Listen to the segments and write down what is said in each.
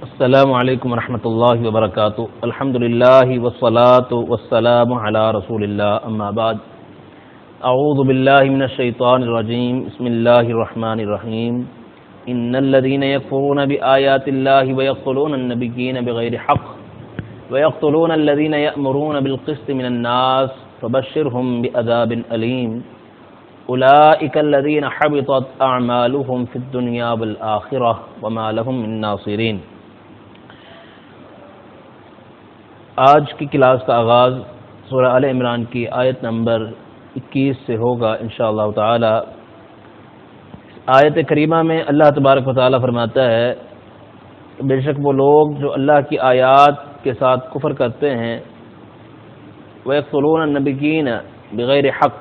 السلام علیکم ورحمۃ اللہ وبرکاتہ. الحمد للہ والصلاۃ والسلام علی رسول اللہ. اما بعد اعوذ باللہ من الشیطان الرجیم. بسم اللہ الرحمن الرحیم. ان الذين يكفرون بآيات الله ويقتلون النبيين بغير حق ويقتلون الذين يأمرون بالقسط من الناس فبشرهم بعذاب أليم. أولئك الذين حبطت أعمالهم في الدنيا والآخرة وما لهم من ناصرين. آج کی کلاس کا آغاز سورہ عمران کی آیت نمبر 21 سے ہوگا انشاءاللہ تعالی. آیت کریمہ میں اللہ تبارک و تعالی فرماتا ہے بے شک وہ لوگ جو اللہ کی آیات کے ساتھ کفر کرتے ہیں وَيَقْتُلُونَ النَّبِيِّينَ بغیر حق،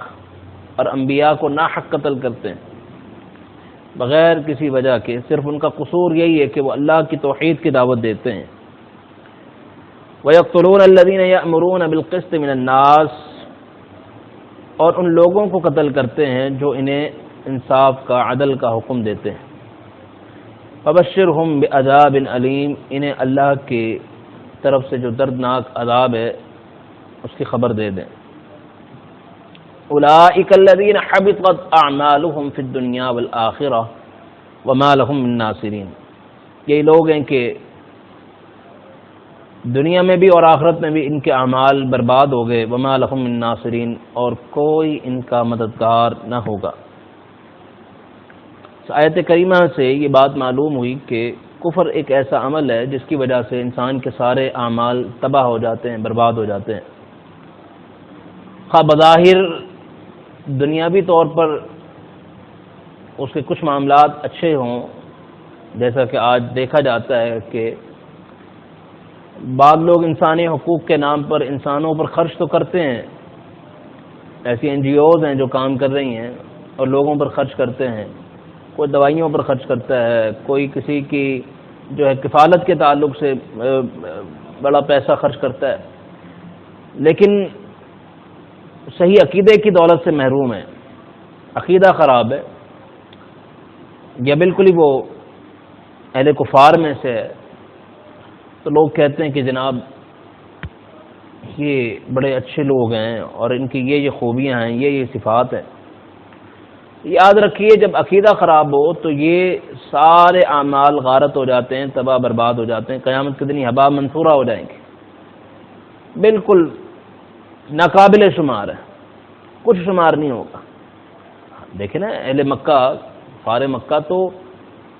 اور انبیاء کو ناحق قتل کرتے ہیں بغیر کسی وجہ کے. صرف ان کا قصور یہی ہے کہ وہ اللہ کی توحید کی دعوت دیتے ہیں. وَيَقْتُلُونَ الَّذِينَ يَأْمُرُونَ بِالْقِسْطِ مِنَ النَّاسِ، اور ان لوگوں کو قتل کرتے ہیں جو انہیں انصاف کا، عدل کا حکم دیتے ہیں. فَبَشِّرْهُمْ بِعَذَابٍ أَلِيمٍ، انہیں اللہ کی طرف سے جو دردناک عذاب ہے اس کی خبر دے دیں. أُولَئِكَ الَّذِينَ حَبِطَتْ أَعْمَالُهُمْ فِي الدُّنْيَا وَالْآخِرَةِ وَمَا لَهُم مِّن نَّاصِرِينَ. یہی لوگ ہیں کہ دنیا میں بھی اور آخرت میں بھی ان کے اعمال برباد ہو گئے. وَمَا لَهُم مِّن نَّاصِرِينَ، اور کوئی ان کا مددگار نہ ہوگا. آیت کریمہ سے یہ بات معلوم ہوئی کہ کفر ایک ایسا عمل ہے جس کی وجہ سے انسان کے سارے اعمال تباہ ہو جاتے ہیں، برباد ہو جاتے ہیں. خواہ بظاہر دنیاوی طور پر اس کے کچھ معاملات اچھے ہوں، جیسا کہ آج دیکھا جاتا ہے کہ بعض لوگ انسانی حقوق کے نام پر انسانوں پر خرچ تو کرتے ہیں. ایسی NGOs ہیں جو کام کر رہی ہیں اور لوگوں پر خرچ کرتے ہیں. کوئی دوائیوں پر خرچ کرتا ہے، کوئی کسی کی جو ہے کفالت کے تعلق سے بڑا پیسہ خرچ کرتا ہے، لیکن صحیح عقیدے کی دولت سے محروم ہے. عقیدہ خراب ہے یا بالکل ہی وہ اہل کفار میں سے ہے، تو لوگ کہتے ہیں کہ جناب یہ بڑے اچھے لوگ ہیں اور ان کی یہ خوبیاں ہیں، یہ صفات ہیں. یاد رکھیے جب عقیدہ خراب ہو تو یہ سارے اعمال غارت ہو جاتے ہیں، تباہ برباد ہو جاتے ہیں. قیامت کے دن ہبا منصورہ ہو جائیں گے، بالکل ناقابل شمار ہے، کچھ شمار نہیں ہوگا. دیکھیں نا اہل مکہ، فار مکہ تو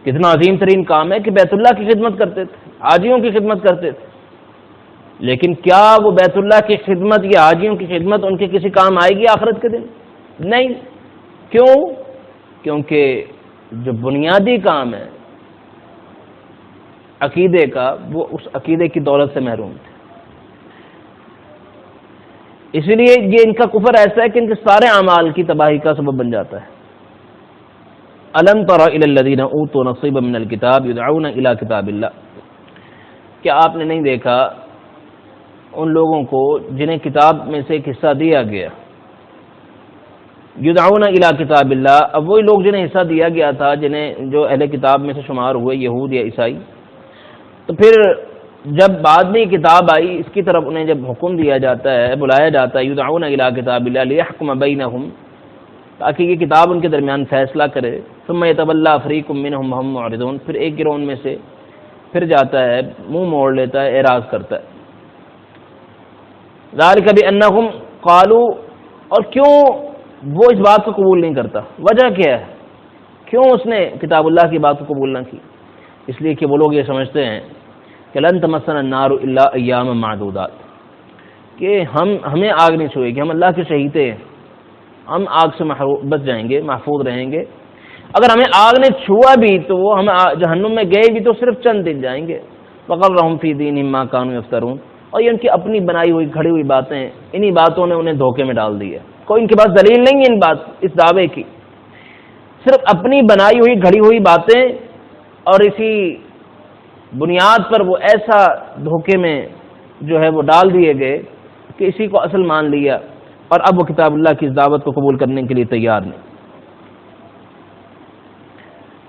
کتنا عظیم ترین کام ہے کہ بیت اللہ کی خدمت کرتے تھے، حاجیوں کی خدمت کرتے تھے. لیکن کیا وہ بیت اللہ کی خدمت یا حاجیوں کی خدمت ان کے کسی کام آئے گی آخرت کے دن؟ نہیں. کیوں؟ کیونکہ جو بنیادی کام ہے عقیدے کا، وہ اس عقیدے کی دولت سے محروم تھے. اسی لیے یہ ان کا کفر ایسا ہے کہ ان کے سارے اعمال کی تباہی کا سبب بن جاتا ہے. الم تر الی الذین اوتوا نصیبا من الکتاب یدعون الی کتاب اللہ، کیا آپ نے نہیں دیکھا ان لوگوں کو جنہیں کتاب میں سے ایک حصہ دیا گیا. یدعون الی کتاب اللہ، اب وہی لوگ جنہیں حصہ دیا گیا تھا، جنہیں جو اہل کتاب میں سے شمار ہوئے، یہود یا عیسائی، تو پھر جب بعد میں کتاب آئی اس کی طرف انہیں جب حکم دیا جاتا ہے، بلایا جاتا ہے، یدعون الی کتاب اللہ لیحکم بینہم، تاکہ یہ کتاب ان کے درمیان فیصلہ کرے. ثم یتولی فریق منہم وہم معرضون، پھر ایک گروہ ان میں سے پھر جاتا ہے، منہ موڑ لیتا ہے، اعراض کرتا ہے. ذالک بانہم قالوا، اور کیوں وہ اس بات کو قبول نہیں کرتا؟ وجہ کیا ہے؟ کیوں اس نے کتاب اللہ کی بات کو قبول نہ کی؟ اس لیے کہ وہ لوگ یہ سمجھتے ہیں کہ لن تمسنا النار الا ایاما معدودات، کہ ہمیں آگ نہیں چھوئے گی، ہم اللہ کے شہیدے ہیں، ہم آگ سے بچ جائیں گے، محفوظ رہیں گے. اگر ہمیں آگ نے چھوا بھی تو وہ ہم جہنم میں گئے بھی تو صرف چند دن جائیں گے. وغرہم فی دینہم ما کانوا یفترون، اور یہ ان کی اپنی بنائی ہوئی کھڑی ہوئی باتیں، انہی باتوں نے انہیں دھوکے میں ڈال دی ہے. کوئی ان کے پاس دلیل نہیں ہے اس دعوے کی، صرف اپنی بنائی ہوئی گھڑی ہوئی باتیں، اور اسی بنیاد پر وہ ایسا دھوکے میں جو ہے وہ ڈال دیے گئے کہ اسی کو اصل مان لیا، اور اب وہ کتاب اللہ کی اس دعوت کو قبول کرنے کے لیے تیار نہیں.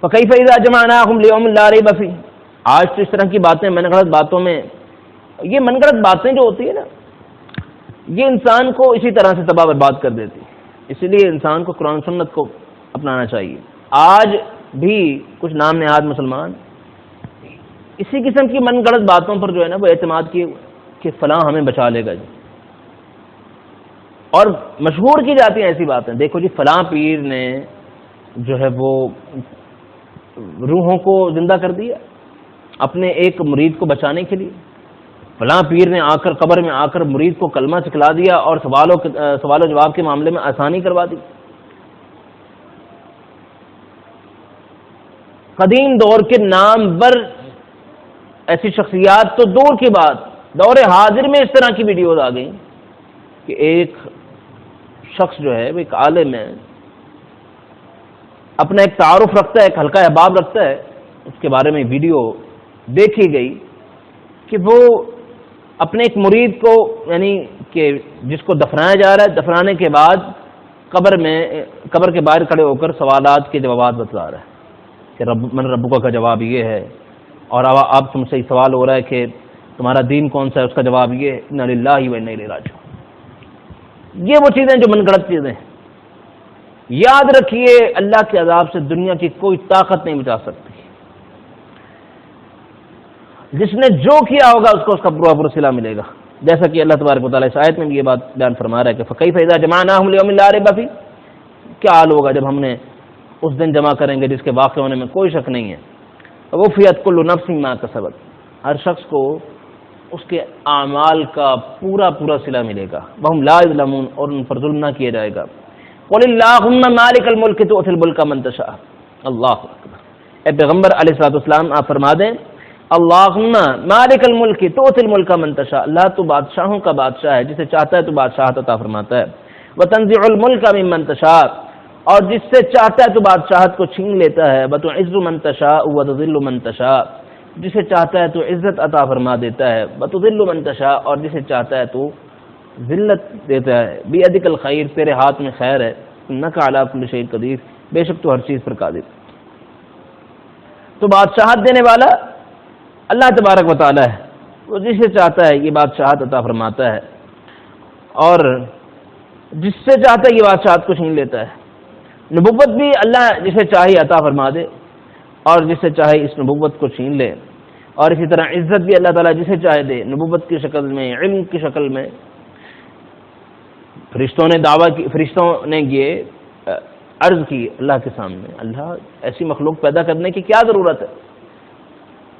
فَكَيْفَ إِذَا جَمَعْنَاهُمْ لِيَوْمٍ لَا رَيْبَ فِيهِ، آج تو اس طرح کی باتیں من گھڑت باتوں میں، یہ من گھڑت باتیں جو ہوتی ہیں نا، یہ انسان کو اسی طرح سے تباہ برباد کر دیتی. اسی لیے انسان کو قرآن سنت کو اپنانا چاہیے. آج بھی کچھ نام نہاد مسلمان اسی قسم کی من گھڑت باتوں پر جو ہے نا وہ اعتماد کیے کہ فلاں ہمیں بچا لے گا جی، اور مشہور کی جاتی ہیں ایسی باتیں. دیکھو جی فلاں پیر نے جو ہے وہ روحوں کو زندہ کر دیا اپنے ایک مرید کو بچانے کے لیے. فلاں پیر نے آ کر قبر میں آ کر مرید کو کلمہ سکھلا دیا اور سوال و جواب کے معاملے میں آسانی کروا دی. قدیم دور کے نامور ایسی شخصیات تو دور کی بات، دور حاضر میں اس طرح کی ویڈیوز آ گئیں کہ ایک شخص جو ہے وہ ایک عالم ہے، اپنا ایک تعارف رکھتا ہے، ایک حلقہ احباب رکھتا ہے، اس کے بارے میں ویڈیو دیکھی گئی کہ وہ اپنے ایک مرید کو، یعنی کہ جس کو دفنایا جا رہا ہے، دفنانے کے بعد قبر کے باہر کھڑے ہو کر سوالات کے جوابات بتلا رہا ہے کہ من ربک کا جواب یہ ہے، اور اب تم سے سوال ہو رہا ہے کہ تمہارا دین کون سا ہے، اس کا جواب یہ ہے انا للہ و انا الیہ راجعون. یہ وہ چیزیں جو من گھڑت چیزیں ہیں. یاد رکھیے اللہ کے عذاب سے دنیا کی کوئی طاقت نہیں بچا سکتی. جس نے جو کیا ہوگا اس کو اس کا پورا صلہ ملے گا، جیسا کہ اللہ تبارک و تعالیٰ اس آیت میں بھی یہ بات بیان فرما رہا ہے کہ فَكَيْفَ إِذَا جَمَعْنَاهُمْ لِيَوْمٍ لَا رَيْبَ فِيهِ، کیا حال ہوگا جب ہم نے اس دن جمع کریں گے جس کے واقع ہونے میں کوئی شک نہیں ہے. وَوُفِّيَتْ كُلُّ نَفْسٍ مَا كَسَبَتْ، ہر شخص کو اس کے اعمال کا پورا صلہ ملے گا. وَهُمْ لَا يُظْلَمُونَ، اور ان پر ظلم نہ کیا جائے گا. قُلِ اللَّهُمَّ مَالِكَ الْمُلْكِ تُؤْتِي الْمُلْكَ مَن تَشَاءُ. اللہ اکبر. اے پیغمبر علیہ الصلوۃ والسلام آپ فرما دیں اللہم مالک الملک تؤتی الملک من تشاء، اللہ تو بادشاہوں کا بادشاہ ہے، جسے چاہتا ہے تو بادشاہت عطا فرماتا ہے. وتنزع الملک ممن تشاء، اور جس سے چاہتا ہے تو بادشاہت کو چھین لیتا ہے. وتعز من تشاء وتذل من تشاء، جسے چاہتا ہے تو عزت عطا فرما دیتا ہے. وتذل من تشاء، اور جسے چاہتا ہے تو ذلت دیتا ہے. بیدک الخیر، تیرے ہاتھ میں خیر ہے. انک علی کل شیء قدیر، بے شک تو ہر چیز پر قادر. تو بادشاہت دینے والا اللہ تبارک و تعالی ہے، وہ جسے چاہتا ہے یہ بادشاہت عطا فرماتا ہے، اور جس سے چاہتا ہے یہ بادشاہت کو چھین لیتا ہے. نبوت بھی اللہ جسے چاہے عطا فرما دے اور جسے چاہے اس نبوت کو چھین لے. اور اسی طرح عزت بھی اللہ تعالیٰ جسے چاہے دے، نبوت کی شکل میں، علم کی شکل میں. فرشتوں نے یہ عرض کی اللہ کے سامنے، اللہ ایسی مخلوق پیدا کرنے کی کیا ضرورت ہے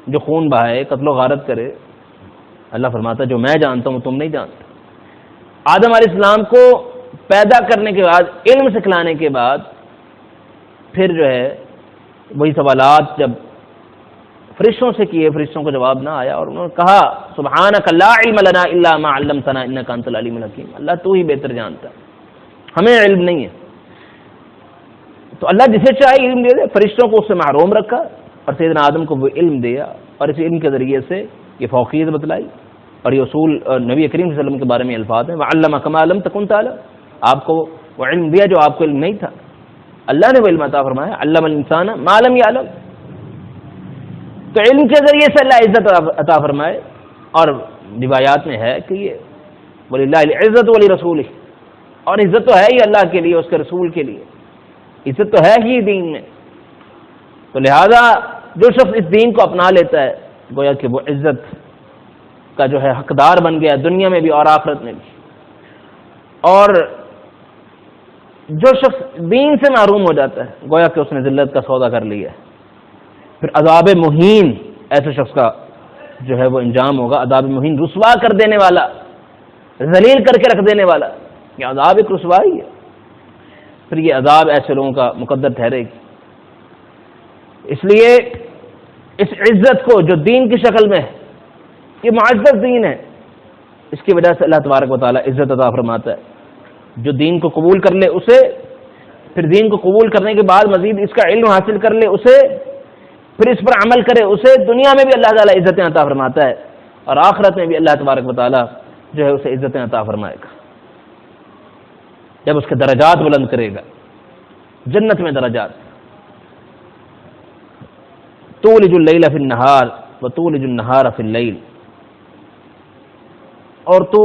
جو خون بہائے، قتل و غارت کرے. اللہ فرماتا ہے جو میں جانتا ہوں تم نہیں جانتے. آدم علیہ السلام کو پیدا کرنے کے بعد، علم سکھلانے کے بعد، پھر جو ہے وہی سوالات جب فرشتوں سے کیے، فرشتوں کو جواب نہ آیا، اور انہوں نے کہا سبحانک لا علم لنا الا ما علمتنا انک انت العلیم الحکیم، اللہ تو ہی بہتر جانتا ہے، ہمیں علم نہیں ہے. تو اللہ جسے چاہے علم دے دے. فرشتوں کو اس سے محروم رکھا اور سیدنا آدم کو وہ علم دیا، اور اس علم کے ذریعے سے یہ فوقیت بتلائی. اور یہ اصول نبی کریم صلی اللہ علیہ وسلم کے بارے میں الفاظ ہیں وَعَلَّمَكَ مَا لَمْ تَكُنْ تَعْلَمُ، آپ کو وہ علم دیا جو آپ کو علم نہیں تھا. اللہ نے وہ علم عطا فرمایا، علم الانسان ما لم يعلم. تو علم کے ذریعے سے اللہ عزت عطا فرمائے. اور روایات میں ہے کہ یہ وَلِلَّهِ الْعِزَّةُ وَلِرَسُولِهِ، اور عزت تو ہے ہی اللہ کے لیے، اس کے رسول کے لیے، عزت تو ہے ہی دین میں. تو لہذا جو شخص اس دین کو اپنا لیتا ہے گویا کہ وہ عزت کا جو ہے حقدار بن گیا، دنیا میں بھی اور آخرت میں بھی. اور جو شخص دین سے محروم ہو جاتا ہے گویا کہ اس نے ذلت کا سودا کر لیا ہے. پھر عذاب مہین ایسے شخص کا جو ہے وہ انجام ہوگا. عذاب مہین رسوا کر دینے والا، ذلیل کر کے رکھ دینے والا. یہ عذاب ایک رسوائی ہے. پھر یہ عذاب ایسے لوگوں کا مقدر ٹھہرے گی. اس لیے اس عزت کو جو دین کی شکل میں ہے، یہ معزز دین ہے، اس کی وجہ سے اللہ تبارک و تعالیٰ عزت عطا فرماتا ہے. جو دین کو قبول کر لے اسے، پھر دین کو قبول کرنے کے بعد مزید اس کا علم حاصل کر لے اسے، پھر اس پر عمل کرے اسے، دنیا میں بھی اللہ تعالیٰ عزتیں عطا فرماتا ہے، اور آخرت میں بھی اللہ تبارک و تعالیٰ جو ہے اسے عزتیں عطا فرمائے گا جب اس کے درجات بلند کرے گا. جنت میں درجات. تولج اللیل فی النہار وتولج النهار فی اللیل، اور تو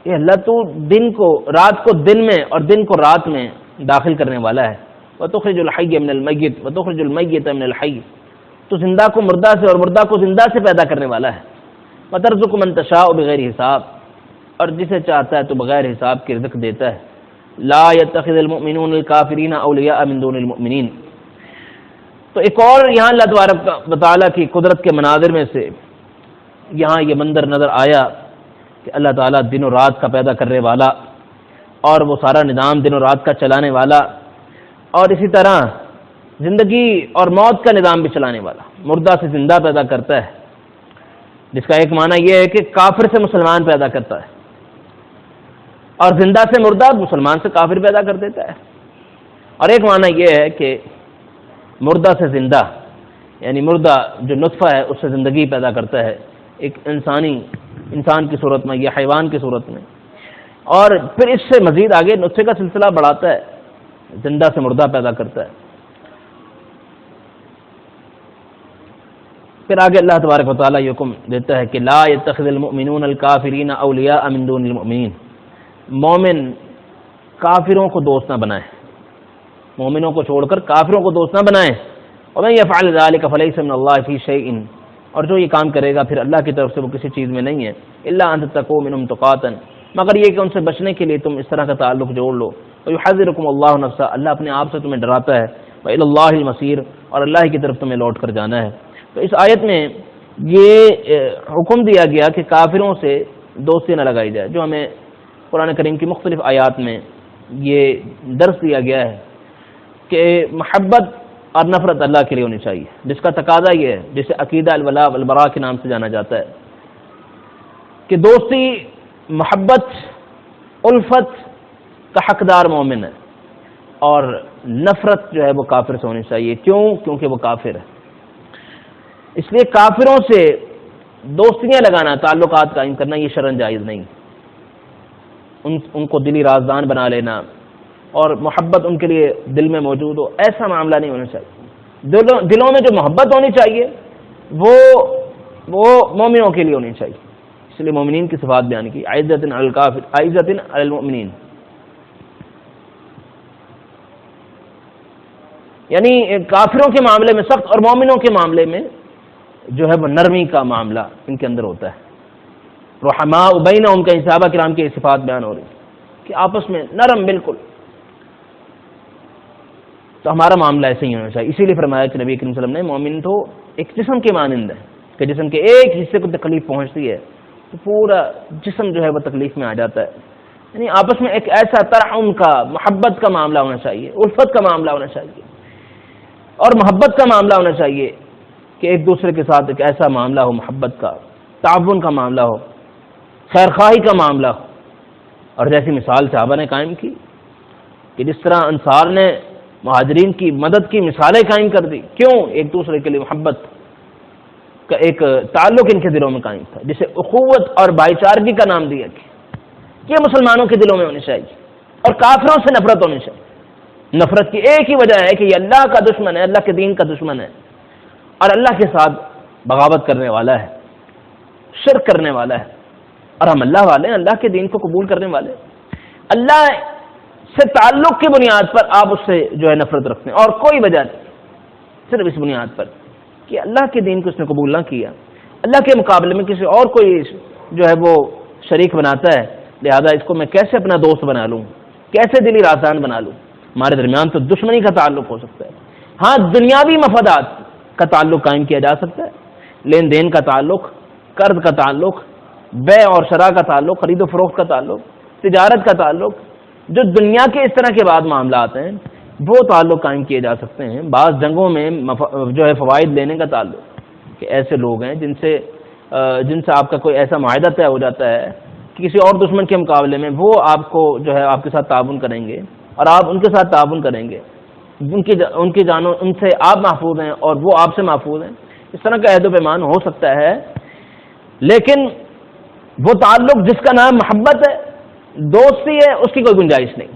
یہ اللہ تو دن کو رات کو دن میں اور دن کو رات میں داخل کرنے والا ہے. وتخرج الحی من المیت وتخرج المیت من الحی، تو زندہ کو مردہ سے اور مردہ کو زندہ سے پیدا کرنے والا ہے. وترزق من تشاء بغیر حساب، اور جسے چاہتا ہے تو بغیر حساب کے رزق دیتا ہے. لا يتخذ المؤمنون الکافرین اولیاء من دون المؤمنین. تو ایک اور یہاں اللہ تبارک و تعالیٰ کی قدرت کے مناظر میں سے یہاں یہ منظر نظر آیا کہ اللہ تعالیٰ دن و رات کا پیدا کرنے والا، اور وہ سارا نظام دن و رات کا چلانے والا، اور اسی طرح زندگی اور موت کا نظام بھی چلانے والا، مردہ سے زندہ پیدا کرتا ہے، جس کا ایک معنی یہ ہے کہ کافر سے مسلمان پیدا کرتا ہے، اور زندہ سے مردہ مسلمان سے کافر پیدا کر دیتا ہے. اور ایک معنی یہ ہے کہ مردہ سے زندہ، یعنی مردہ جو نطفہ ہے اس سے زندگی پیدا کرتا ہے، ایک انسان کی صورت میں یا حیوان کی صورت میں، اور پھر اس سے مزید آگے نطفے کا سلسلہ بڑھاتا ہے، زندہ سے مردہ پیدا کرتا ہے. پھر آگے اللہ تبارک و تعالیٰ یہ حکم دیتا ہے کہ لا يتخذ المؤمنون الکافرین اولیاء من دون المؤمنین، مومن کافروں کو دوست نہ بنائیں، مومنوں کو چھوڑ کر کافروں کو دوست نہ بنائیں. ومن يفعل ذلك فليس من الله في شيء، اور جو یہ کام کرے گا پھر اللہ کی طرف سے وہ کسی چیز میں نہیں ہے. الا ان تتقوا منهم تقاتا، مگر یہ کہ ان سے بچنے کے لیے تم اس طرح کا تعلق جوڑ لو. ويحذركم الله نفسه، اللہ اپنے آپ سے تمہیں ڈراتا ہے. والى الله المصير، اور اللہ کی طرف تمہیں لوٹ کر جانا ہے. تو اس آیت میں یہ حکم دیا گیا کہ کافروں سے دوستی نہ لگائی جائے، جو ہمیں قرآن کریم کی مختلف آیات میں یہ درس دیا گیا ہے کہ محبت اور نفرت اللہ کے لیے ہونی چاہیے، جس کا تقاضا یہ ہے، جسے عقیدہ الولاء والبراء کے نام سے جانا جاتا ہے، کہ دوستی، محبت، الفت کا حقدار مومن ہے، اور نفرت جو ہے وہ کافر سے ہونی چاہیے. کیوں؟ کیونکہ وہ کافر ہے. اس لیے کافروں سے دوستیاں لگانا، تعلقات قائم کرنا یہ شرعاً جائز نہیں. ان کو دلی رازدان بنا لینا اور محبت ان کے لیے دل میں موجود ہو، ایسا معاملہ نہیں ہونا چاہیے. دلوں میں جو محبت ہونی چاہیے وہ مومنوں کے لیے ہونی چاہیے. اس لیے مومنین کی صفات بیان کی، عزت علی الکافر عزت علی المؤمنین، یعنی کافروں کے معاملے میں سخت اور مومنوں کے معاملے میں جو ہے وہ نرمی کا معاملہ ان کے اندر ہوتا ہے. رحماء بینہم کا صحابہ کرام کی صفات بیان ہو رہی کہ آپس میں نرم بالکل. تو ہمارا معاملہ ایسے ہی ہونا چاہیے. اسی لیے فرمایا کہ نبی کریم صلی اللہ علیہ وسلم نے مومن تو ایک جسم کے مانند ہے کہ جسم کے ایک حصے کو تکلیف پہنچتی ہے تو پورا جسم جو ہے وہ تکلیف میں آ جاتا ہے. یعنی آپس میں ایک ایسا ترحم کا، محبت کا معاملہ ہونا چاہیے، الفت کا معاملہ ہونا چاہیے، اور محبت کا معاملہ ہونا چاہیے کہ ایک دوسرے کے ساتھ ایک ایسا معاملہ ہو، محبت کا، تعاون کا معاملہ ہو، خیر خواہی کا معاملہ ہو. اور جیسی مثال صحابہ نے قائم کی کہ جس طرح انصار نے مہاجرین کی مدد کی مثالیں قائم کر دی. کیوں؟ ایک دوسرے کے لیے محبت کا ایک تعلق ان کے دلوں میں قائم تھا، جسے اخوت اور بھائی چارگی کا نام دیا گیا. یہ مسلمانوں کے دلوں میں ہونی چاہیے. اور کافروں سے نفرت ہونی چاہیے. نفرت کی ایک ہی وجہ ہے کہ یہ اللہ کا دشمن ہے، اللہ کے دین کا دشمن ہے، اور اللہ کے ساتھ بغاوت کرنے والا ہے، شرک کرنے والا ہے. اور ہم اللہ والے ہیں، اللہ کے دین کو قبول کرنے والے. اللہ سے تعلق کی بنیاد پر آپ اس سے جو ہے نفرت رکھتے ہیں، اور کوئی وجہ نہیں، صرف اس بنیاد پر کہ اللہ کے دین کو اس نے قبول نہ کیا، اللہ کے مقابلے میں کسی اور کوئی جو ہے وہ شریک بناتا ہے، لہذا اس کو میں کیسے اپنا دوست بنا لوں، کیسے دلی رازدان بنا لوں. ہمارے درمیان تو دشمنی کا تعلق ہو سکتا ہے. ہاں، دنیاوی مفادات کا تعلق قائم کیا جا سکتا ہے، لین دین کا تعلق، قرض کا تعلق، بیع اور شراء کا تعلق، خرید و فروخت کا تعلق، تجارت کا تعلق، جو دنیا کے اس طرح کے بعد معاملات ہیں وہ تعلق قائم کیے جا سکتے ہیں. بعض جنگوں میں جو ہے فوائد لینے کا تعلق، کہ ایسے لوگ ہیں جن سے آپ کا کوئی ایسا معاہدہ طے ہو جاتا ہے کہ کسی اور دشمن کے مقابلے میں وہ آپ کو جو ہے آپ کے ساتھ تعاون کریں گے اور آپ ان کے ساتھ تعاون کریں گے، ان کی جانوں ان سے آپ محفوظ ہیں اور وہ آپ سے محفوظ ہیں. اس طرح کا عہد و پیمان ہو سکتا ہے، لیکن وہ تعلق جس کا نام محبت ہے، دوستی ہے، اس کی کوئی گنجائش نہیں.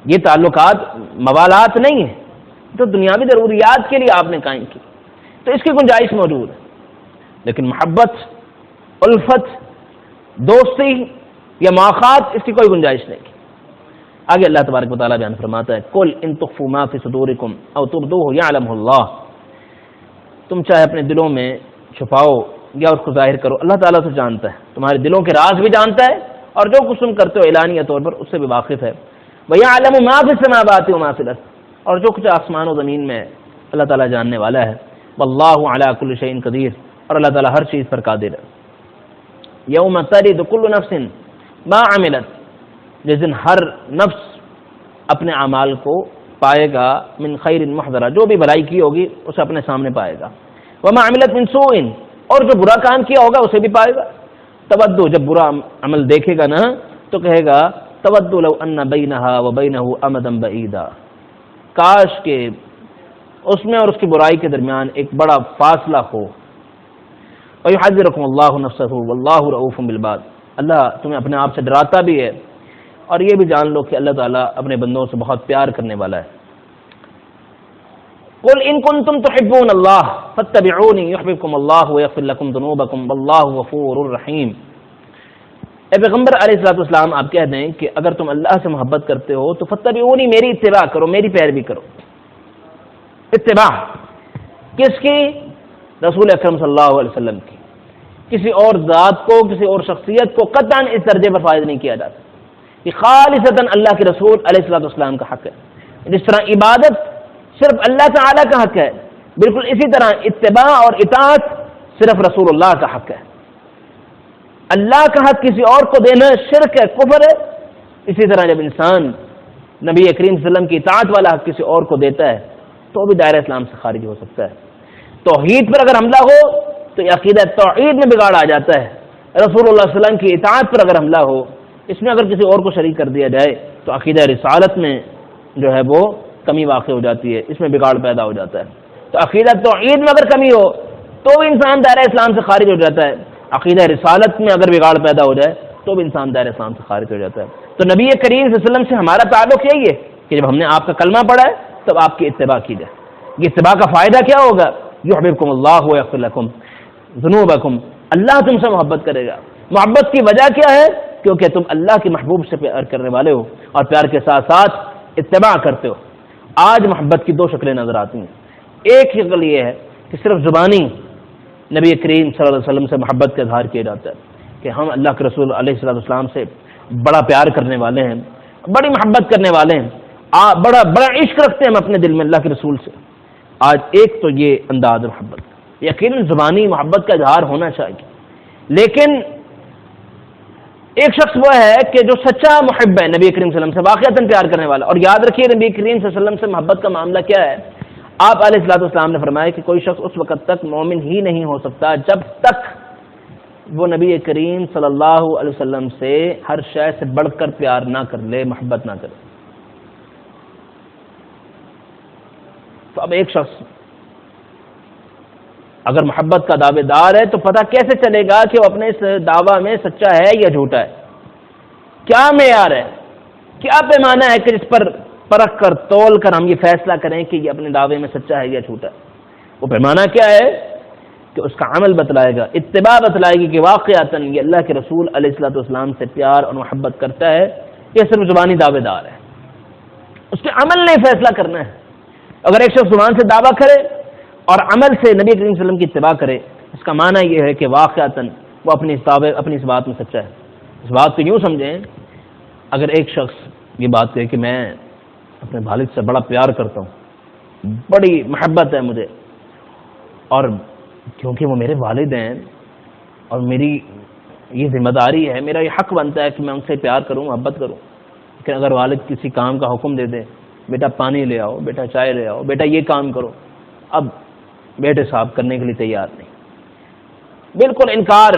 یہ تعلقات موالات نہیں ہیں، تو دنیاوی ضروریات کے لیے آپ نے قائم کی. تو اس کی گنجائش موجود ہے، لیکن محبت، الفت، دوستی یا مواخات، اس کی کوئی گنجائش نہیں۔ آگے اللہ تبارک و تعالیٰ بیان فرماتا ہے قل ان تخفوا ما فی صدورکم او تبدوہ یعلمہ اللہ، تم چاہے اپنے دلوں میں چھپاؤ یا اس کو ظاہر کرو، اللہ تعالیٰ سے جانتا ہے، تمہارے دلوں کے راز بھی جانتا ہے اور جو کچھ تم کرتے ہو اعلانیہ طور پر اس سے بھی واقف ہے۔ وَيَعْلَمُ مَا فِي السَّمَاوَاتِ وَمَا فِي الْأَرْضِ، اور جو کچھ آسمان و زمین میں اللہ تعالیٰ جاننے والا ہے۔ وَاللَّهُ عَلَى كُلِّ شَيْءٍ قَدِيرٌ، اور اللہ تعالیٰ ہر چیز پر قادر ہے۔ يَوْمَ تَجِدُ كُلُّ نَفْسٍ مَا عَمِلَتْ، جس دن ہر نفس اپنے اعمال کو پائے گا، من خیر محضرہ، جو بھی بھلائی کی ہوگی اسے اپنے سامنے پائے گا، وما عملت من سوء، اور جو برا کام کیا ہوگا اسے بھی پائے گا۔ تودو، جب برا عمل دیکھے گا نا تو کہے گا تودو لو ان بینہا وبینہ امدا بعیدا، کاش کہ اس میں اور اس کی برائی کے درمیان ایک بڑا فاصلہ ہو۔ ویحذرکم اللہ نفسہ واللہ رؤوف بالعباد، اللہ تمہیں اپنے آپ سے ڈراتا بھی ہے اور یہ بھی جان لو کہ اللہ تعالیٰ اپنے بندوں سے بہت پیار کرنے والا ہے۔ قل ان کنتم تحبون اللہ فاتبعونی یحببکم اللہ ویغفر لکم ذنوبکم واللہ غفور رحیم۔ اے پیغمبر علیہ الصلوۃ والسلام، آپ کہہ دیں کہ اگر تم اللہ سے محبت کرتے ہو تو فاتبعونی، میری اتباع کرو، میری پیروی کرو۔ اتباع کس کی؟ رسول اکرم صلی اللہ علیہ وسلم کی۔ کسی اور ذات کو، کسی اور شخصیت کو قطعاً اس درجے پر فائز نہیں کیا جاتا، یہ خالصتاً اللہ کے رسول علیہ الصلوۃ والسلام کا حق ہے۔ جس طرح عبادت صرف اللہ تعالی کا حق ہے، بالکل اسی طرح اتباع اور اطاعت صرف رسول اللہ کا حق ہے۔ اللہ کا حق کسی اور کو دینا شرک ہے، کفر ہے۔ اسی طرح جب انسان نبی کریم صلی اللہ علیہ وسلم کی اطاعت والا حق کسی اور کو دیتا ہے تو بھی دائرہ اسلام سے خارج ہو سکتا ہے۔ توحید پر اگر حملہ ہو تو یہ عقیدہ توحید میں بگاڑ آ جاتا ہے۔ رسول اللہ صلی اللہ علیہ وسلم کی اطاعت پر اگر حملہ ہو، اس میں اگر کسی اور کو شریک کر دیا جائے تو عقیدہ رسالت میں جو ہے وہ کمی واقع ہو جاتی ہے، اس میں بگاڑ پیدا ہو جاتا ہے۔ تو عقیدہ توحید میں اگر کمی ہو تو بھی انسان دائرہ اسلام سے خارج ہو جاتا ہے، عقیدہ رسالت میں اگر بگاڑ پیدا ہو جائے تو بھی انسان دائرہ اسلام سے خارج ہو جاتا ہے۔ تو نبی کریم صلی اللہ علیہ وسلم سے ہمارا تعلق یہی ہے کہ جب ہم نے آپ کا کلمہ پڑھا ہے تب آپ کی اتباع کی جائے۔ یہ اتباع کا فائدہ کیا ہوگا؟ یحببکم اللہ ویغفر لکم ذنوبکم، اللہ تم سے محبت کرے گا۔ محبت کی وجہ کیا ہے؟ کیونکہ تم اللہ کے محبوب سے پیار کرنے والے ہو اور پیار کے ساتھ ساتھ اتباع کرتے ہو۔ آج محبت کی دو شکلیں نظر آتی ہیں۔ ایک شکل یہ ہے کہ صرف زبانی نبی کریم صلی اللہ علیہ وسلم سے محبت کا اظہار کیا جاتا ہے کہ ہم اللہ کے رسول علیہ السلام سے بڑا پیار کرنے والے ہیں، بڑی محبت کرنے والے ہیں، بڑا عشق رکھتے ہیں ہم اپنے دل میں اللہ کے رسول سے۔ آج ایک تو یہ انداز محبت، یقیناً زبانی محبت کا اظہار ہونا چاہیے، لیکن ایک شخص وہ ہے کہ جو سچا محب ہے نبی کریم صلی اللہ علیہ وسلم سے، واقعتاً پیار کرنے والا۔ اور یاد رکھیے نبی کریم صلی اللہ علیہ وسلم سے محبت کا معاملہ کیا ہے؟ آپ علیہ الصلوۃ والسلام نے فرمایا کہ کوئی شخص اس وقت تک مومن ہی نہیں ہو سکتا جب تک وہ نبی کریم صلی اللہ علیہ وسلم سے ہر شے سے بڑھ کر پیار نہ کر لے، محبت نہ کرے۔ تو اب ایک شخص اگر محبت کا دعوے دار ہے تو پتہ کیسے چلے گا کہ وہ اپنے اس دعویٰ میں سچا ہے یا جھوٹا ہے؟ کیا معیار ہے، کیا پیمانہ ہے کہ جس پر پرکھ کر تول کر ہم یہ فیصلہ کریں کہ یہ اپنے دعوے میں سچا ہے یا جھوٹا ہے؟ وہ پیمانہ کیا ہے کہ اس کا عمل بتلائے گا، اتباع بتلائے گی کہ واقعتاً یہ اللہ کے رسول علیہ الصلوۃ والسلام سے پیار اور محبت کرتا ہے، یہ صرف زبانی دعوے دار ہے۔ اس کے عمل نے فیصلہ کرنا ہے۔ اگر ایک شخص زبان سے دعویٰ کرے اور عمل سے نبی کریم صلی اللہ علیہ وسلم کی اتباع کرے، اس کا معنی یہ ہے کہ واقعتاً وہ اپنی اس بات میں سچا ہے۔ اس بات کو یوں سمجھیں، اگر ایک شخص یہ بات کہے کہ میں اپنے والد سے بڑا پیار کرتا ہوں، بڑی محبت ہے مجھے، اور کیونکہ وہ میرے والد ہیں اور میری یہ ذمہ داری ہے، میرا یہ حق بنتا ہے کہ میں ان سے پیار کروں، محبت کروں، لیکن اگر والد کسی کام کا حکم دے دے، بیٹا پانی لے آؤ، بیٹا چائے لے آؤ، بیٹا یہ کام کرو، اب بیٹے صاحب کرنے کے لیے تیار نہیں، بالکل انکار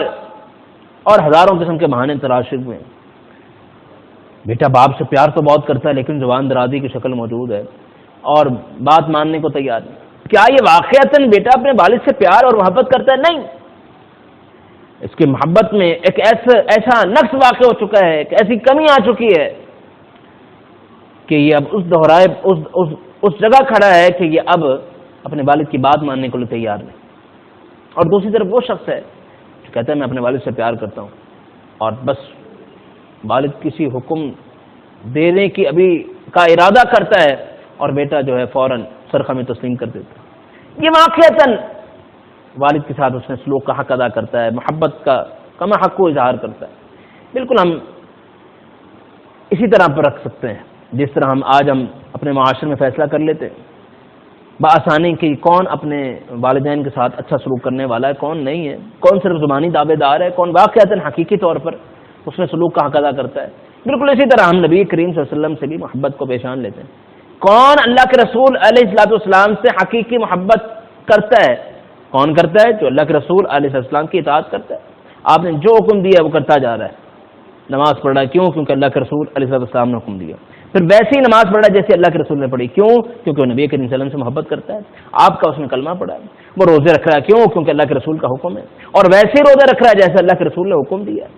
اور ہزاروں قسم کے بہانے تراشے ہوئے ہیں۔ بیٹا باپ سے پیار تو بہت کرتا ہے لیکن زبان درازی کی شکل موجود ہے اور بات ماننے کو تیار نہیں۔ کیا یہ واقعتاً بیٹا اپنے والد سے پیار اور محبت کرتا ہے؟ نہیں، اس کی محبت میں ایک ایسا نقص واقع ہو چکا ہے، ایک ایسی کمی آ چکی ہے کہ یہ اب اس جگہ کھڑا ہے کہ یہ اب اپنے والد کی بات ماننے کے لیے تیار نہیں. اور دوسری طرف وہ شخص ہے جو کہتا ہے میں اپنے والد سے پیار کرتا ہوں اور بس والد کسی حکم دینے کی ابھی کا ارادہ کرتا ہے اور بیٹا جو ہے فوراً سرخہ میں تسلیم کر دیتا ہے. یہ واقعتاً والد کے ساتھ اس نے سلوک کا حق ادا کرتا ہے، محبت کا کما حق کو اظہار کرتا ہے. بالکل ہم اسی طرح پر رکھ سکتے ہیں جس طرح آج ہم اپنے معاشرے میں فیصلہ کر لیتے ہیں بآسانی کہ کون اپنے والدین کے ساتھ اچھا سلوک کرنے والا ہے، کون نہیں ہے، کون صرف زبانی دعوے دار ہے، کون واقعتاً حقیقی طور پر اس میں سلوک کا حق ادا کرتا ہے. بالکل اسی طرح ہم نبی کریم صلی اللہ علیہ وسلم سے بھی محبت کو پیشان لیتے ہیں. کون اللہ کے رسول علیہ الصلوۃ والسلام سے حقیقی محبت کرتا ہے؟ کون کرتا ہے؟ جو اللہ کے رسول علیہ السلام کی اطاعت کرتا ہے. آپ نے جو حکم دیا ہے وہ کرتا جا رہا ہے. نماز پڑھ رہا ہے کیوں؟ کیونکہ اللہ کے رسول علیہ السلام نے حکم دیا. پھر ویسی نماز پڑھ رہا ہے جیسے اللہ کے رسول نے پڑھی. کیوں؟ کیونکہ وہ نبی کریم صلی اللہ علیہ وسلم سے محبت کرتا ہے. آپ کا اس نے کلمہ پڑھا ہے. وہ روزے رکھ رہا ہے کیوں؟ کیونکہ اللہ کے رسول کا حکم ہے اور ویسے روزے رکھ رہا ہے جیسے اللہ کے رسول نے حکم دیا ہے.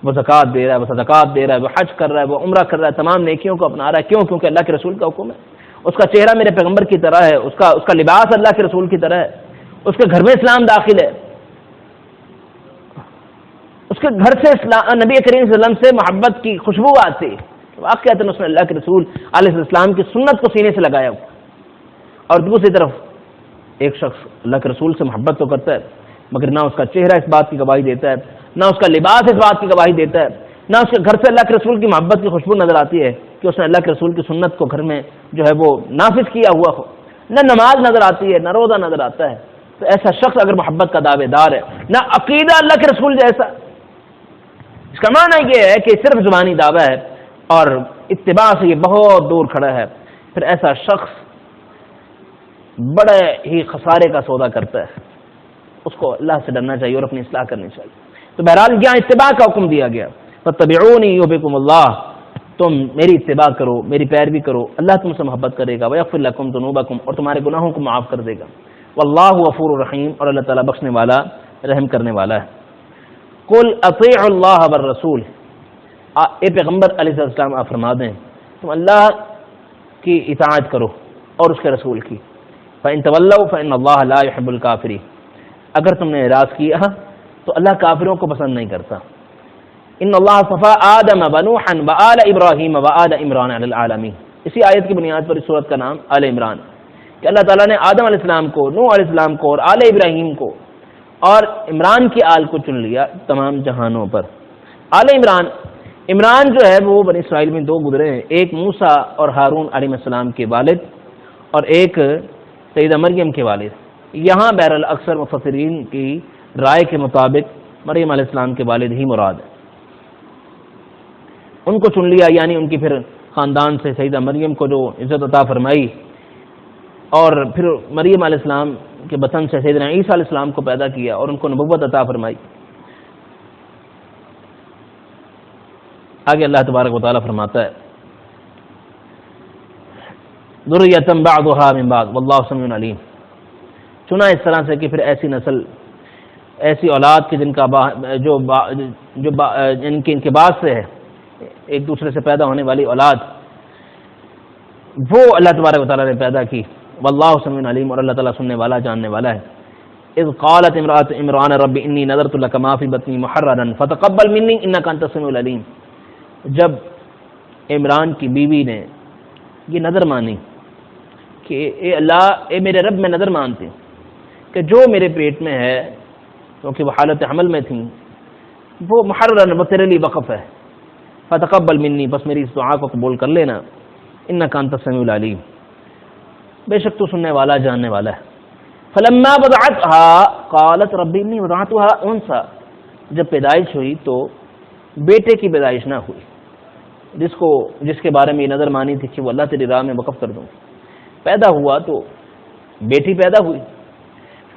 وہ زکوٰۃ دے رہا ہے، وہ صدقات دے رہا ہے، وہ حج کر رہا ہے، وہ عمرہ کر رہا ہے، تمام نیکیوں کو اپنا رہا ہے. کیوں؟ کیونکہ اللہ کے رسول کا حکم ہے. اس کا چہرہ میرے پیغمبر کی طرح ہے، اس کا لباس اللہ کے رسول کی طرح ہے، اس کے گھر میں اسلام داخل ہے، اس کے گھر سے نبی کریم صلی اللہ علیہ وسلم سے محبت کی خوشبو آتی. واقعات اس نے اللہ کے رسول علیہ السلام کی سنت کو سینے سے لگایا ہوا. اور دوسری طرف ایک شخص اللہ کے رسول سے محبت تو کرتا ہے مگر نہ اس کا چہرہ اس بات کی گواہی دیتا ہے، نہ اس کا لباس اس بات کی گواہی دیتا ہے، نہ اس کے گھر سے اللہ کے رسول کی محبت کی خوشبو نظر آتی ہے کہ اس نے اللہ کے رسول کی سنت کو گھر میں جو ہے وہ نافذ کیا ہوا ہو. نہ نماز نظر آتی ہے، نہ روزہ نظر آتا ہے. تو ایسا شخص اگر محبت کا دعوے دار ہے، نہ عقیدہ اللہ کے رسول جیسا، اس کا معنی یہ ہے کہ صرف زبانی دعویٰ ہے اور اتباع سے یہ بہت دور کھڑا ہے. پھر ایسا شخص بڑے ہی خسارے کا سودا کرتا ہے. اس کو اللہ سے ڈرنا چاہیے اور اپنی اصلاح کرنی چاہیے. تو بہرحال یہاں اتباع کا حکم دیا گیا، فاتبعونی یحببکم اللہ، تم میری اتباع کرو، میری پیروی کرو، اللہ تم سے محبت کرے گا، ویغفر لکم ذنوبکم، اور تمہارے گناہوں کو معاف کر دے گا، واللہ غفور رحیم، اور اللہ تعالیٰ بخشنے والا رحم کرنے والا ہے. قل اطیعوا اللہ والرسول، اے پیغمبر علیہ السلام آپ فرما دیں تم اللہ کی اطاعت کرو اور اس کے رسول کی. فإن تولوا فإن اللہ لا يحب الکافرین، اگر تم نے اعراض کیا تو اللہ کافروں کو پسند نہیں کرتا. ان اللہ صفا آدم ونوحا وآل ابراہیم وآل عمران علی العالمین، اسی آیت کی بنیاد پر اس سورت کا نام آل عمران، کہ اللہ تعالیٰ نے آدم علیہ السلام کو، نوح علیہ السلام کو اور آل ابراہیم کو اور عمران کی آل کو چن لیا تمام جہانوں پر. آل عمران جو ہے وہ بنی اسرائیل میں دو گزرے ہیں، ایک موسیٰ اور ہارون علیہ السلام کے والد اور ایک سیدہ مریم کے والد. یہاں بہرحال اکثر مفسرین کی رائے کے مطابق مریم علیہ السلام کے والد ہی مراد ہے. ان کو چن لیا، یعنی ان کی پھر خاندان سے سیدہ مریم کو جو عزت عطا فرمائی، اور پھر مریم علیہ السلام کے بطن سے سیدنا عیسیٰ علیہ السلام کو پیدا کیا اور ان کو نبوت عطا فرمائی. آگے اللہ تبارک و تعالیٰ فرماتا ہے ذریۃ بعضھا من بعض واللہ سمیع علیم، چنا اس طرح سے کہ پھر ایسی نسل، ایسی اولاد کی جن کا ان کے بعد سے ہے، ایک دوسرے سے پیدا ہونے والی اولاد، وہ اللہ تبارک و تعالیٰ نے پیدا کی. واللہ سمیع علیم، اور اللہ تعالیٰ سننے والا جاننے والا ہے. اذ قالت امرأة عمران رب انی نذرت لک ما فی بطنی محررا فتقبل منی انک انت السمیع العلیم، جب عمران کی بیوی نے یہ نظر مانی کہ اے اللہ، اے میرے رب، میں نظر مانتی ہوں کہ جو میرے پیٹ میں ہے، کیونکہ وہ حالت حمل میں تھیں، وہ محررا، وہ تیرے لیے وقف ہے، فتقبل منی، بس میری اس دعا کو قبول کر لینا، انک انت السمیع العلیم، بے شک تو سننے والا جاننے والا ہے. فلما وضعتها قالت رب انی وضعتها انثى، جب پیدائش ہوئی تو بیٹے کی پیدائش نہ ہوئی، جس کے بارے میں یہ نظر مانی تھی کہ وہ اللہ تیری راہ میں وقف کر دوں. پیدا ہوا تو بیٹی پیدا ہوئی.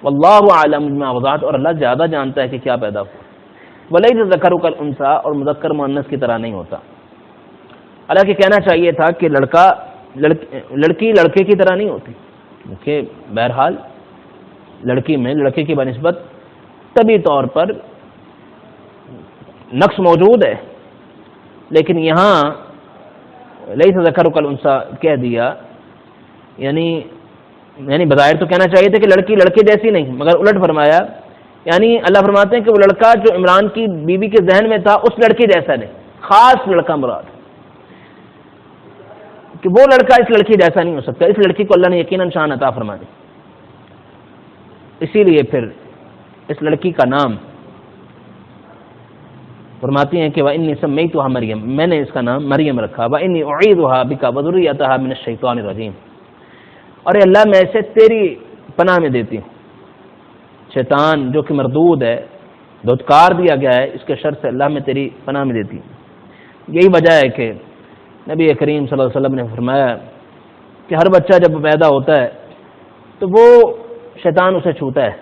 واللہ اعلم بما وضعت، اور اللہ زیادہ جانتا ہے کہ کیا پیدا ہوا. ولیس الذکر کالانثی، اور مذکر مؤنث کی طرح نہیں ہوتا. حالانکہ کہنا چاہیے تھا کہ لڑکی لڑکے کی طرح نہیں ہوتی، کیونکہ بہرحال لڑکی میں لڑکے کی بنسبت طبی طور پر نقص موجود ہے، لیکن یہاں لیس ذکر کالانثی کہہ دیا، یعنی یعنی بظاہر تو کہنا چاہیے تھا کہ لڑکی لڑکے جیسی نہیں، مگر الٹ فرمایا، یعنی اللہ فرماتے ہیں کہ وہ لڑکا جو عمران کی بیوی کے ذہن میں تھا اس لڑکے جیسا نہیں، خاص لڑکا مراد، کہ وہ لڑکا اس لڑکی جیسا نہیں ہو سکتا، اس لڑکی کو اللہ نے یقیناً شان عطا فرما دی۔ اسی لیے پھر اس لڑکی کا نام فرماتی ہیں کہ وَإِنِّي سَمَّيْتُهَا مریم، میں نے اس کا نام مریم رکھا، وَإِنِّي أُعِيذُهَا بِكَ وَذُرِّيَّتَهَا مِنَ الشَّيْطَانِ الرَّجِيمِ، اور اے اللہ میں اسے تیری پناہ میں دیتی ہوں، شیطان جو کہ مردود ہے، دھتکار دیا گیا ہے، اس کے شر سے اللہ میں تیری پناہ میں دیتی ہوں۔ یہی وجہ ہے کہ نبی کریم صلی اللہ علیہ وسلم نے فرمایا کہ ہر بچہ جب پیدا ہوتا ہے تو وہ شیطان اسے چھوتا ہے،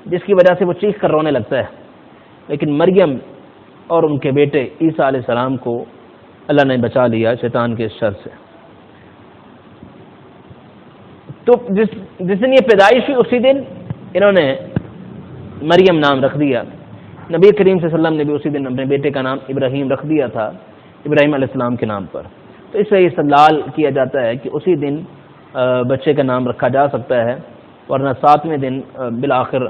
جس کی وجہ سے وہ چیخ کر رونے لگتا ہے، لیکن مریم اور ان کے بیٹے عیسیٰ علیہ السلام کو اللہ نے بچا لیا شیطان کے اس شر سے۔ تو جس دن یہ پیدائش ہوئی اسی دن انہوں نے مریم نام رکھ دیا۔ نبی کریم صلی اللہ علیہ وسلم نے بھی اسی دن اپنے بیٹے کا نام ابراہیم رکھ دیا تھا، ابراہیم علیہ السلام کے نام پر۔ تو اس سے یہ استدلال کیا جاتا ہے کہ اسی دن بچے کا نام رکھا جا سکتا ہے، ورنہ 7ویں دن بالآخر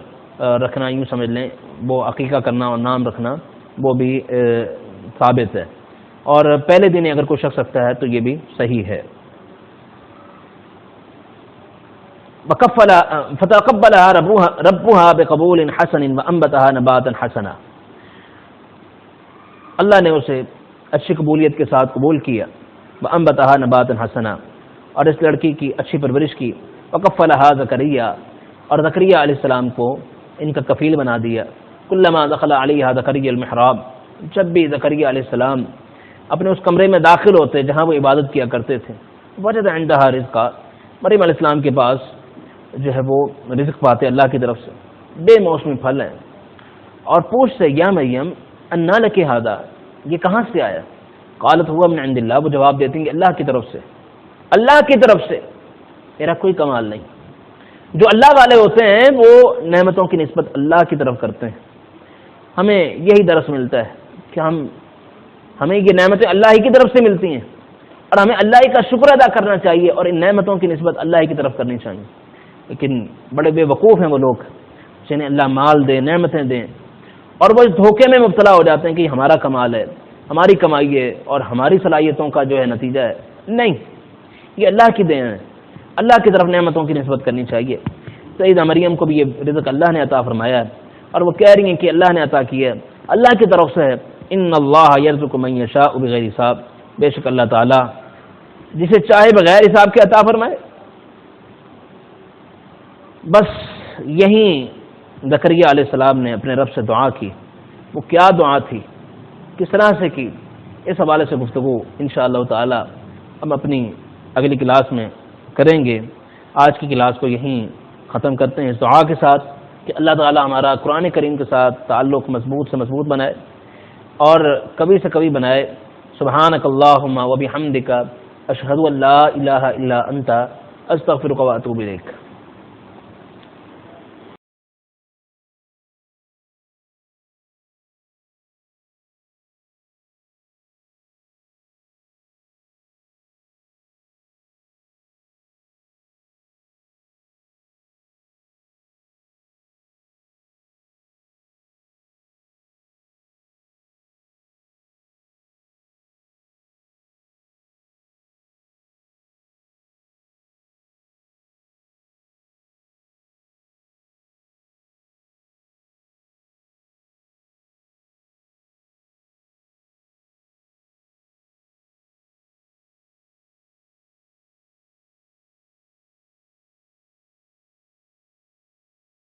رکھنا، یوں سمجھ لیں وہ عقیقہ کرنا اور نام رکھنا وہ بھی ثابت ہے، اور پہلے دن اگر کوئی شخص رکھتا ہے تو یہ بھی صحیح ہے۔ فتقبلها ربها بقبول حسن وانبتها نباتا حسنا، اللہ نے اسے اچھی قبولیت کے ساتھ قبول کیا، وانبتها نباتا حسنا، اور اس لڑکی کی اچھی پرورش کی، وکفلها زکریا، اور زکریا علیہ السلام کو ان کا کفیل بنا دیا۔ کلما دخل علیہا زکریا المحراب، جب بھی زکریا علیہ السلام اپنے اس کمرے میں داخل ہوتے جہاں وہ عبادت کیا کرتے تھے، وجد عندها رزقا، مریم علیہ السلام کے پاس جو ہے وہ رزق پاتے اللہ کی طرف سے، بے موسمی پھل ہیں، اور پوچھتے یا مریم انا لک ھذا، یہ کہاں سے آیا؟ قالت هو من عند اللہ، وہ جواب دیتے ہیں کہ اللہ کی طرف سے، اللہ کی طرف سے، میرا کوئی کمال نہیں۔ جو اللہ والے ہوتے ہیں وہ نعمتوں کی نسبت اللہ کی طرف کرتے ہیں۔ ہمیں یہی درس ملتا ہے کہ ہمیں یہ نعمتیں اللہ ہی کی طرف سے ملتی ہیں، اور ہمیں اللہ ہی کا شکر ادا کرنا چاہیے، اور ان نعمتوں کی نسبت اللہ ہی کی طرف کرنی چاہیے۔ لیکن بڑے بے وقوف ہیں وہ لوگ جنہیں اللہ مال دے، نعمتیں دیں، اور وہ اس دھوکے میں مبتلا ہو جاتے ہیں کہ یہ ہمارا کمال ہے، ہماری کمائی ہے، اور ہماری صلاحیتوں کا جو ہے نتیجہ ہے۔ نہیں، یہ اللہ کی دین ہے، اللہ کی طرف نعمتوں کی نسبت کرنی چاہیے۔ سیدہ مریم کو بھی یہ رزق اللہ نے عطا فرمایا ہے، اور وہ کہہ رہی ہیں کہ اللہ نے عطا کیا ہے، اللہ کی طرف سے ہے۔ ان اللہ یرزق من یشاء بغیر حساب، بے شک اللہ تعالیٰ جسے چاہے بغیر حساب کے عطا فرمائے۔ بس یہیں زکریا علیہ السلام نے اپنے رب سے دعا کی، وہ کیا دعا تھی، کس طرح سے کی، اس حوالے سے گفتگو انشاءاللہ تعالی ہم اپنی اگلی کلاس میں کریں گے۔ آج کی کلاس کو یہیں ختم کرتے ہیں اس دعا کے ساتھ کہ اللہ تعالی ہمارا قرآن کریم کے ساتھ تعلق مضبوط سے مضبوط بنائے، اور کبھی سے کبھی بنائے۔ سبحانک اللہم و بحمدک، اشہد ان لا الہ الا انت، استغفرک و اتوب الیک۔